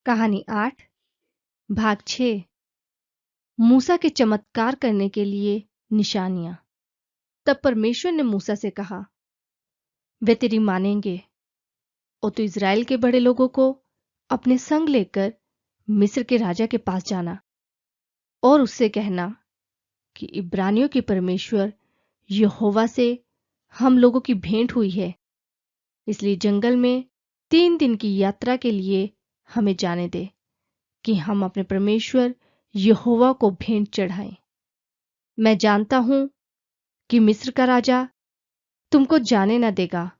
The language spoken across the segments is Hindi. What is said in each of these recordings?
कहानी 8 भाग 6 मूसा के चमत्कार करने के लिए निशानियां। तब परमेश्वर ने मूसा से कहा, वे तेरी मानेंगे और तू इज़राइल के बड़े लोगों को अपने संग लेकर मिस्र के राजा के पास जाना और उससे कहना कि इब्रानियों के परमेश्वर यहोवा से हम लोगों की भेंट हुई है, इसलिए जंगल में 3 दिन की यात्रा के लिए हमें जाने दे कि हम अपने परमेश्वर यहोवा को भेंट चढ़ाएं। मैं जानता हूं कि मिस्र का राजा तुमको जाने न देगा,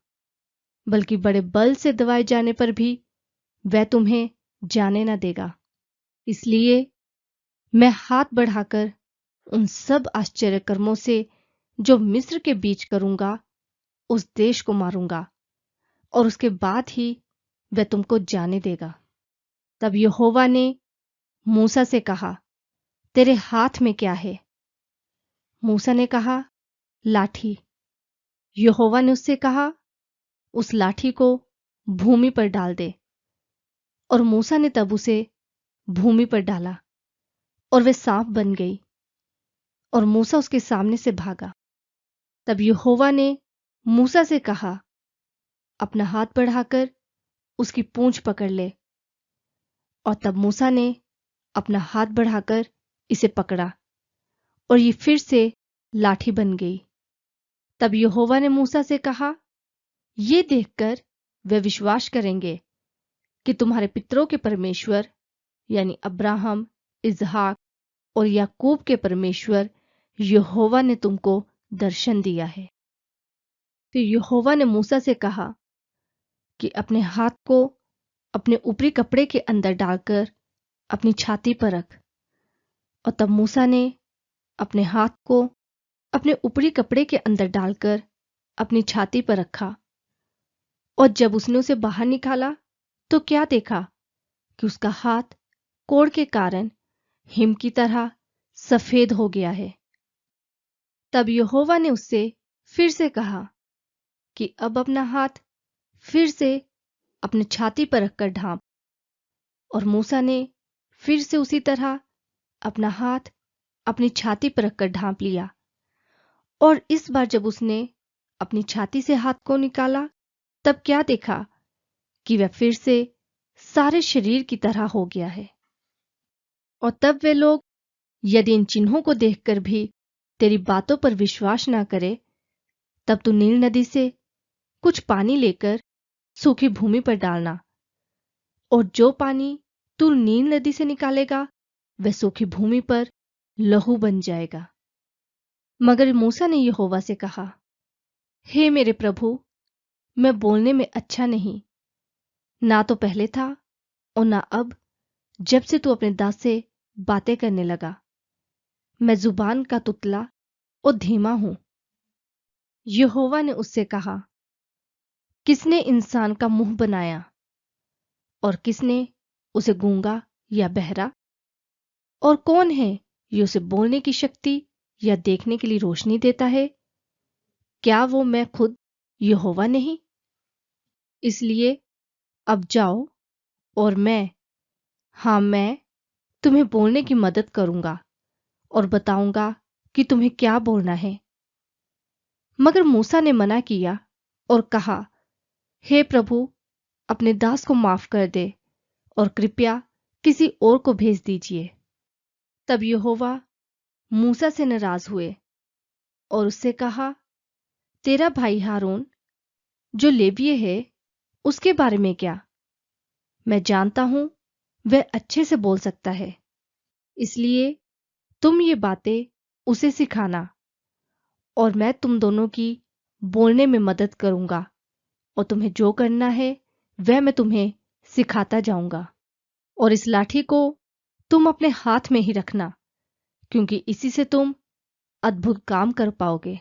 बल्कि बड़े बल से दबाए जाने पर भी वह तुम्हें जाने न देगा। इसलिए मैं हाथ बढ़ाकर उन सब आश्चर्य कर्मों से जो मिस्र के बीच करूंगा उस देश को मारूंगा और उसके बाद ही वह तुमको जाने देगा। तब यहोवा ने मूसा से कहा, तेरे हाथ में क्या है? मूसा ने कहा, लाठी। यहोवा ने उससे कहा, उस लाठी को भूमि पर डाल दे। और मूसा ने तब उसे भूमि पर डाला और वह सांप बन गई और मूसा उसके सामने से भागा। तब यहोवा ने मूसा से कहा, अपना हाथ बढ़ाकर उसकी पूंछ पकड़ ले। और तब मूसा ने अपना हाथ बढ़ाकर इसे पकड़ा और ये फिर से लाठी बन गई। तब यहोवा ने मूसा से कहा, ये देखकर वे विश्वास करेंगे कि तुम्हारे पितरों के परमेश्वर यानी अब्राहम, इसहाक और याकूब के परमेश्वर यहोवा ने तुमको दर्शन दिया है। फिर यहोवा ने मूसा से कहा कि अपने हाथ को अपने ऊपरी कपड़े के अंदर डालकर अपनी छाती पर रख। और तब मूसा ने अपने हाथ को अपने ऊपरी कपड़े के अंदर डालकर अपनी छाती पर रखा। और जब उसने उसे बाहर निकाला तो क्या देखा कि उसका हाथ कोढ़ के कारण हिम की तरह सफेद हो गया है। तब यहोवा ने उससे फिर से कहा कि अब अपना हाथ फिर से अपने छाती पर रखकर ढांप। और मूसा ने फिर से उसी तरह अपना हाथ अपनी छाती पर रखकर ढांप लिया। और इस बार जब उसने अपनी छाती से हाथ को निकाला तब क्या देखा कि वह फिर से सारे शरीर की तरह हो गया है। और तब वे लोग यदि इन चिन्हों को देखकर भी तेरी बातों पर विश्वास ना करे, तब तू नील नदी से कुछ पानी लेकर सूखी भूमि पर डालना। और जो पानी तू नील नदी से निकालेगा वह सूखी भूमि पर लहू बन जाएगा। मगर मूसा ने यहोवा से कहा, हे मेरे प्रभु, मैं बोलने में अच्छा नहीं, ना तो पहले था और ना अब, जब से तू अपने दास से बातें करने लगा। मैं जुबान का तुतला और धीमा हूं। यहोवा ने उससे कहा, किसने इंसान का मुंह बनाया और किसने उसे गूंगा या बहरा? और कौन है ये उसे बोलने की शक्ति या देखने के लिए रोशनी देता है? क्या वो मैं खुद यहोवा नहीं? इसलिए अब जाओ और मैं तुम्हें बोलने की मदद करूंगा और बताऊंगा कि तुम्हें क्या बोलना है। मगर मूसा ने मना किया और कहा, हे प्रभु, अपने दास को माफ कर दे और कृपया किसी और को भेज दीजिए। तब यहोवा मूसा से नाराज हुए और उससे कहा, तेरा भाई हारून जो लेवीय है उसके बारे में क्या? मैं जानता हूं वह अच्छे से बोल सकता है, इसलिए तुम ये बातें उसे सिखाना और मैं तुम दोनों की बोलने में मदद करूंगा और तुम्हें जो करना है वह मैं तुम्हें सिखाता जाऊंगा। और इस लाठी को तुम अपने हाथ में ही रखना, क्योंकि इसी से तुम अद्भुत काम कर पाओगे।